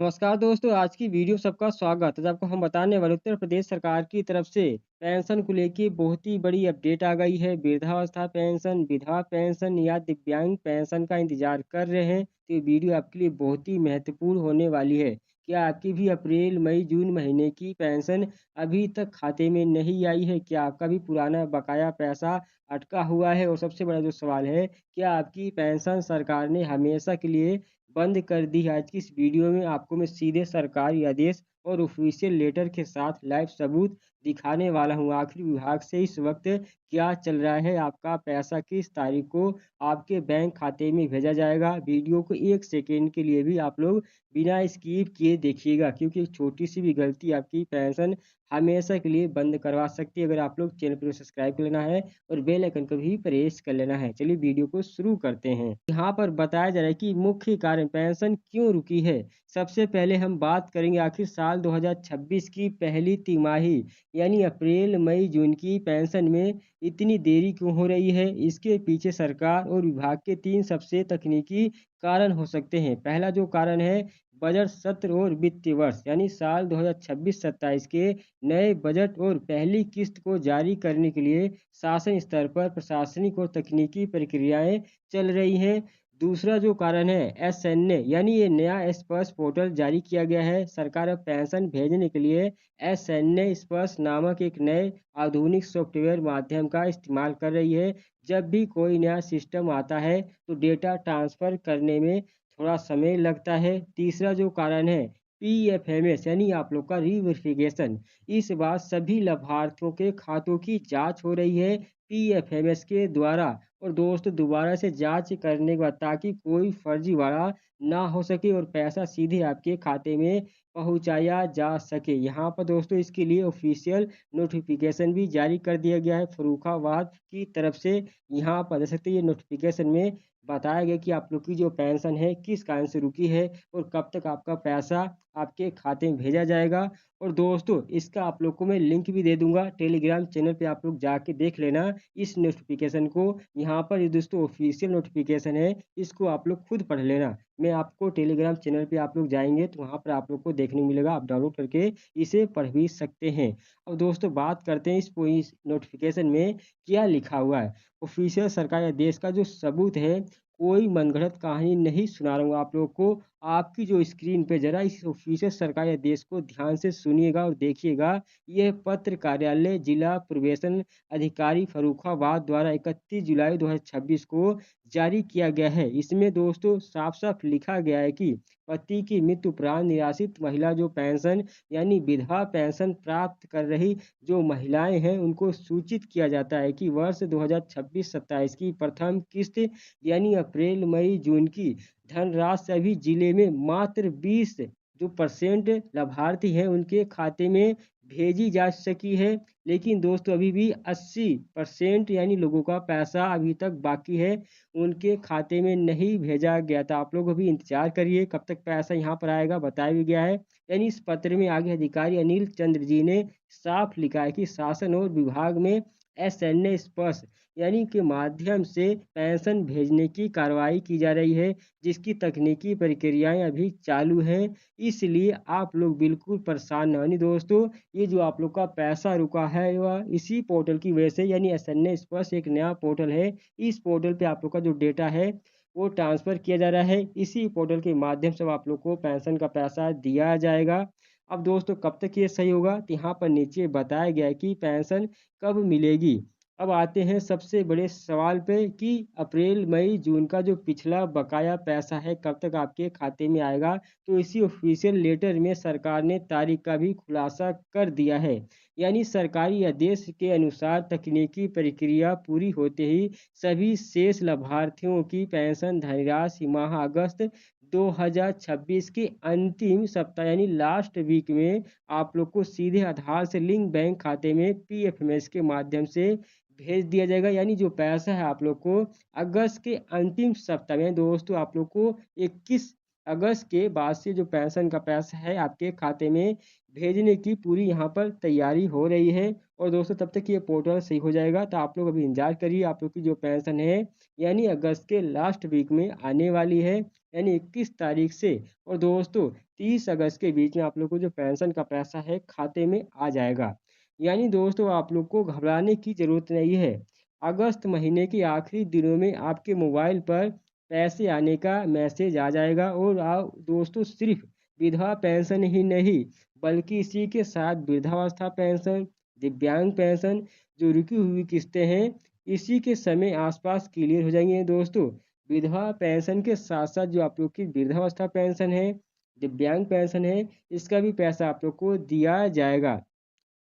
नमस्कार दोस्तों, आज की वीडियो सबका स्वागत है। आपको हम बताने वाले उत्तर प्रदेश सरकार की तरफ से पेंशन को लेके बहुत ही बड़ी अपडेट आ गई है। वृद्धावस्था पेंशन, विधवा पेंशन या दिव्यांग पेंशन का इंतजार कर रहे हैं तो ये वीडियो आपके लिए बहुत ही महत्वपूर्ण होने वाली है। क्या आपकी भी अप्रैल, मई, जून महीने की पेंशन अभी तक खाते में नहीं आई है? क्या आपका भी पुराना बकाया पैसा अटका हुआ है? और सबसे बड़ा जो सवाल है, क्या आपकी पेंशन सरकार ने हमेशा के लिए बंद कर दी है? आज की इस वीडियो में आपको मैं सीधे सरकारी आदेश और ऑफिशियल लेटर के साथ लाइव सबूत दिखाने वाला हूँ। आखिर विभाग से इस वक्त क्या चल रहा है, आपका पैसा किस तारीख को आपके बैंक खाते में भेजा जाएगा। वीडियो को 1 सेकंड के लिए भी आप लोग बिना स्किप किए देखिएगा, क्योंकि एक छोटी सी भी गलती आपकी पेंशन हमेशा के लिए बंद करवा सकती है। अगर आप लोग चैनल को सब्सक्राइब कर लेना है और बेल आइकन को भी प्रेस कर लेना है। चलिए वीडियो को शुरू करते हैं। यहाँ पर बताया जा रहा है कि मुख्य कारण पेंशन क्यों रुकी है। सबसे पहले हम बात करेंगे आखिर साल 2026 की पहली तिमाही यानी अप्रैल, मई, जून की पेंशन में इतनी देरी क्यों हो रही है। इसके पीछे सरकार और विभाग के 3 सबसे तकनीकी कारण हो सकते हैं। पहला जो कारण है, बजट सत्र और वित्तीय वर्ष यानी साल 2026-27 के नए बजट और पहली किस्त को जारी करने के लिए शासन स्तर पर प्रशासनिक और तकनीकी प्रक्रियाएं चल रही हैं। दूसरा जो कारण है, एसएनए यानी ये नया स्पर्श पोर्टल जारी किया गया है। सरकार अब पेंशन भेजने के लिए एसएनए स्पर्श नामक एक नए आधुनिक सॉफ्टवेयर माध्यम का इस्तेमाल कर रही है। जब भी कोई नया सिस्टम आता है तो डेटा ट्रांसफर करने में थोड़ा समय लगता है। तीसरा जो कारण है, पीएफएमएस यानी आप लोग का रीवेरिफिकेशन। इस बार सभी लाभार्थियों के खातों की जांच हो रही है पीएफएमएस के द्वारा। और दोस्तों, दोबारा से जांच करने के बाद ताकि कोई फर्जीवाड़ा ना हो सके और पैसा सीधे आपके खाते में पहुंचाया जा सके। यहाँ पर दोस्तों इसके लिए ऑफिशियल नोटिफिकेशन भी जारी कर दिया गया है फर्रुखाबाद की तरफ से। यहाँ पर देख सकते हैं, ये नोटिफिकेशन में बताया गया कि आप लोग की जो पेंशन है किस कारण से रुकी है और कब तक आपका पैसा आपके खाते में भेजा जाएगा। और दोस्तों, इसका आप लोग को मैं लिंक भी दे दूंगा टेलीग्राम चैनल पे, आप लोग जाके देख लेना इस नोटिफिकेशन को। यहाँ पर ये दोस्तों ऑफिशियल नोटिफिकेशन है, इसको आप लोग खुद पढ़ लेना। मैं आपको टेलीग्राम चैनल पे आप लोग जाएंगे तो वहाँ पर आप लोग को देखने को मिलेगा, आप डाउनलोड करके इसे पढ़ भी सकते हैं। अब दोस्तों बात करते हैं इस नोटिफिकेशन में क्या लिखा हुआ है। ऑफिशियल सरकार या देश का जो सबूत है, कोई मनगढ़ंत कहानी नहीं सुना रहा हूँ आप लोग को। आपकी जो स्क्रीन पे जरा इस ऑफिशियल सरकार या देश को ध्यान से सुनिएगा और देखिएगा। यह पत्र कार्यालय जिला प्रवेशन अधिकारी फर्रुखाबाद द्वारा 31 जुलाई 2026 को जारी किया गया है। इसमें दोस्तों साफ साफ लिखा गया है कि पति की मृत्यु उपरांत निराश्रित महिला जो पेंशन यानी विधवा पेंशन प्राप्त कर रही जो महिलाएं हैं, उनको सूचित किया जाता है कि वर्ष 2026-27 की प्रथम किस्त यानी अप्रैल, मई, जून की धनराशि अभी जिले में मात्र 20% लाभार्थी हैं उनके खाते में भेजी जा सकी है। लेकिन दोस्तों अभी भी 80% यानी लोगों का पैसा अभी तक बाकी है, उनके खाते में नहीं भेजा गया था। आप लोग अभी इंतजार करिए कब तक पैसा यहाँ पर आएगा, बताया भी गया है। यानी इस पत्र में आगे अधिकारी अनिल चंद्र जी ने साफ लिखा है कि शासन और विभाग में एसएनए स्पर्श यानी के माध्यम से पेंशन भेजने की कार्रवाई की जा रही है, जिसकी तकनीकी प्रक्रियाएं अभी चालू हैं। इसलिए आप लोग बिल्कुल परेशान न होनी दोस्तों। ये जो आप लोग का पैसा रुका है वह इसी पोर्टल की वजह से, यानी एसएनए स्पर्श एक नया पोर्टल है। इस पोर्टल पे आप लोग का जो डेटा है वो ट्रांसफर किया जा रहा है। इसी पोर्टल के माध्यम से आप लोग को पेंशन का पैसा दिया जाएगा। अब दोस्तों कब तक ये सही होगा, तो यहाँ पर नीचे बताया गया है कि पेंशन कब मिलेगी। अब आते हैं सबसे बड़े सवाल पे कि अप्रैल, मई, जून का जो पिछला बकाया पैसा है कब तक आपके खाते में आएगा। तो इसी ऑफिशियल लेटर में सरकार ने तारीख का भी खुलासा कर दिया है। यानी सरकारी आदेश के अनुसार तकनीकी प्रक्रिया पूरी होते ही सभी शेष लाभार्थियों की पेंशन धनराशि माह अगस्त 2026 के अंतिम सप्ताह यानी लास्ट वीक में आप लोग को सीधे आधार से लिंक बैंक खाते में पीएफएमएस के माध्यम से भेज दिया जाएगा। यानी जो पैसा है आप लोग को अगस्त के अंतिम सप्ताह में दोस्तों आप लोग को 21 अगस्त के बाद से जो पेंशन का पैसा है आपके खाते में भेजने की पूरी यहाँ पर तैयारी हो रही है। और दोस्तों तब तक ये पोर्टल सही हो जाएगा, तो आप लोग अभी इंतजार करिए। आप लोग की जो पेंशन है यानी अगस्त के लास्ट वीक में आने वाली है। यानी 21 तारीख से और दोस्तों 30 अगस्त के बीच में आप लोग को जो पेंशन का पैसा है खाते में आ जाएगा। यानी दोस्तों आप लोग को घबराने की ज़रूरत नहीं है। अगस्त महीने के आखिरी दिनों में आपके मोबाइल पर पैसे आने का मैसेज आ जाएगा और दोस्तों सिर्फ विधवा पेंशन ही नहीं बल्कि इसी के साथ वृद्धावस्था पेंशन, दिव्यांग पेंशन, जो रुकी हुई किस्तें हैं इसी के समय आसपास क्लियर हो जाएंगे दोस्तों। विधवा पेंशन के साथ साथ जो आप लोग की वृद्धावस्था पेंशन है, दिव्यांग पेंशन है, इसका भी पैसा आप लोग को दिया जाएगा।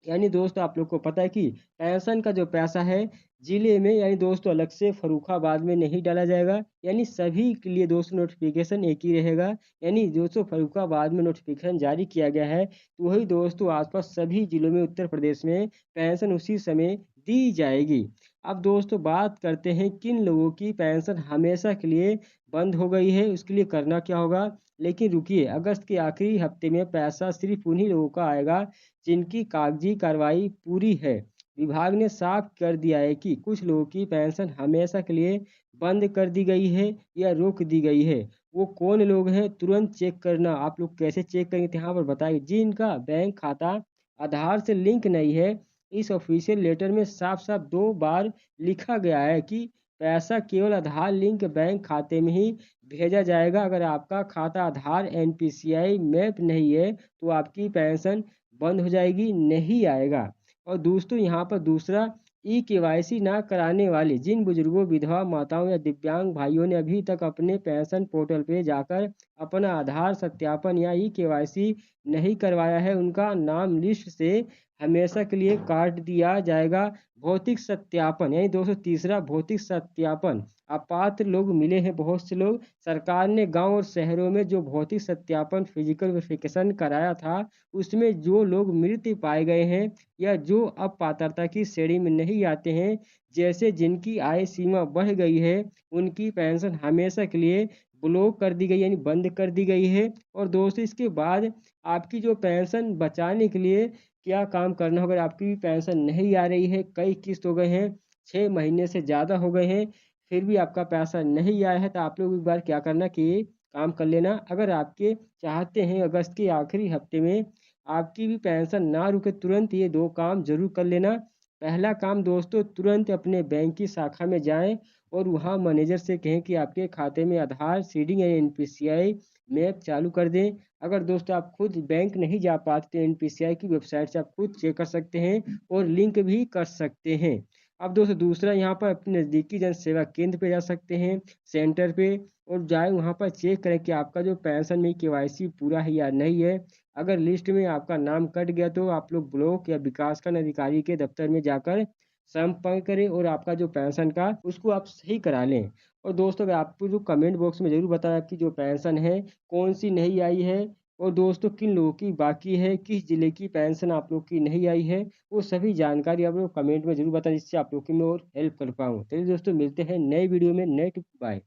यानी दोस्तों आप लोग को पता है कि पेंशन का जो पैसा है जिले में यानी दोस्तों अलग से फर्रुखाबाद में नहीं डाला जाएगा। यानी सभी के लिए दोस्तों नोटिफिकेशन एक ही रहेगा। यानी दोस्तों फर्रुखाबाद में नोटिफिकेशन जारी किया गया है तो वही दोस्तों आसपास सभी जिलों में उत्तर प्रदेश में पेंशन उसी समय दी जाएगी। अब दोस्तों बात करते हैं किन लोगों की पेंशन हमेशा के लिए बंद हो गई है, उसके लिए करना क्या होगा। लेकिन रुकिए, अगस्त के आखिरी हफ्ते में पैसा सिर्फ उन्हीं लोगों का आएगा जिनकी कागजी कार्रवाई पूरी है। विभाग ने साफ कर दिया है कि कुछ लोगों की पेंशन हमेशा के लिए बंद कर दी गई है या रोक दी गई है। वो कौन लोग हैं तुरंत चेक करना। आप लोग कैसे चेक करेंगे तो यहाँ पर बताइए। जिनका बैंक खाता आधार से लिंक नहीं है, इस ऑफिशियल लेटर में साफ साफ 2 बार लिखा गया है कि पैसा केवल आधार लिंक बैंक खाते में ही भेजा जाएगा। अगर आपका खाता आधार एनपीसीआई मैप नहीं है तो आपकी पेंशन बंद हो जाएगी, नहीं आएगा। और दोस्तों यहाँ पर दूसरा, ई केवाईसी ना कराने वाले जिन बुजुर्गों, विधवा माताओं या दिव्यांग भाइयों ने अभी तक अपने पेंशन पोर्टल पे जाकर अपना आधार सत्यापन या ई केवाईसी नहीं करवाया है, उनका नाम लिस्ट से हमेशा के लिए काट दिया जाएगा। भौतिक सत्यापन यानी दोस्तों तीसरा, भौतिक सत्यापन। अपात्र लोग मिले हैं बहुत से लोग। सरकार ने गांव और शहरों में जो भौतिक सत्यापन फिजिकल वेरिफिकेशन कराया था उसमें जो लोग मृत पाए गए हैं या जो अब पात्रता की श्रेणी में नहीं आते हैं, जैसे जिनकी आय सीमा बढ़ गई है, उनकी पेंशन हमेशा के लिए ब्लॉक कर दी गई यानी बंद कर दी गई है। और दोस्तों इसके बाद आपकी जो पेंशन बचाने के लिए क्या काम करना होगा। आपकी भी पेंशन नहीं आ रही है, कई किस्त हो गए हैं, 6 महीने से ज़्यादा हो गए हैं, फिर भी आपका पैसा नहीं आया है तो आप लोग एक बार क्या करना कि काम कर लेना। अगर आपके चाहते हैं अगस्त के आखिरी हफ्ते में आपकी भी पेंशन ना रुके, तुरंत ये 2 काम जरूर कर लेना। पहला काम दोस्तों, तुरंत अपने बैंक की शाखा में जाएं और वहाँ मैनेजर से कहें कि आपके खाते में आधार सीडिंग या एनपीसीआई मैप चालू कर दें। अगर दोस्तों आप खुद बैंक नहीं जा पाते तो एनपीसीआई की वेबसाइट से आप खुद चेक कर सकते हैं और लिंक भी कर सकते हैं। अब दोस्तों दूसरा, यहाँ पर अपने नज़दीकी जन सेवा केंद्र पे जा सकते हैं, सेंटर पे, और जाए वहाँ पर चेक करें कि आपका जो पेंशन में केवाईसी पूरा है या नहीं है। अगर लिस्ट में आपका नाम कट गया तो आप लोग ब्लॉक या विकासखंड अधिकारी के दफ्तर में जाकर संपर्क करें और आपका जो पेंशन का उसको आप सही करा लें। और दोस्तों अगर आपको जो कमेंट बॉक्स में ज़रूर बताएं आपकी जो पेंशन है कौन सी नहीं आई है और दोस्तों किन लोगों की बाकी है, किस जिले की पेंशन आप लोग की नहीं आई है, वो सभी जानकारी आप लोग कमेंट में ज़रूर बताएं जिससे आप लोग की मैं और हेल्प कर पाऊँ। चलिए दोस्तों मिलते हैं नए वीडियो में, नए टिप। बाय।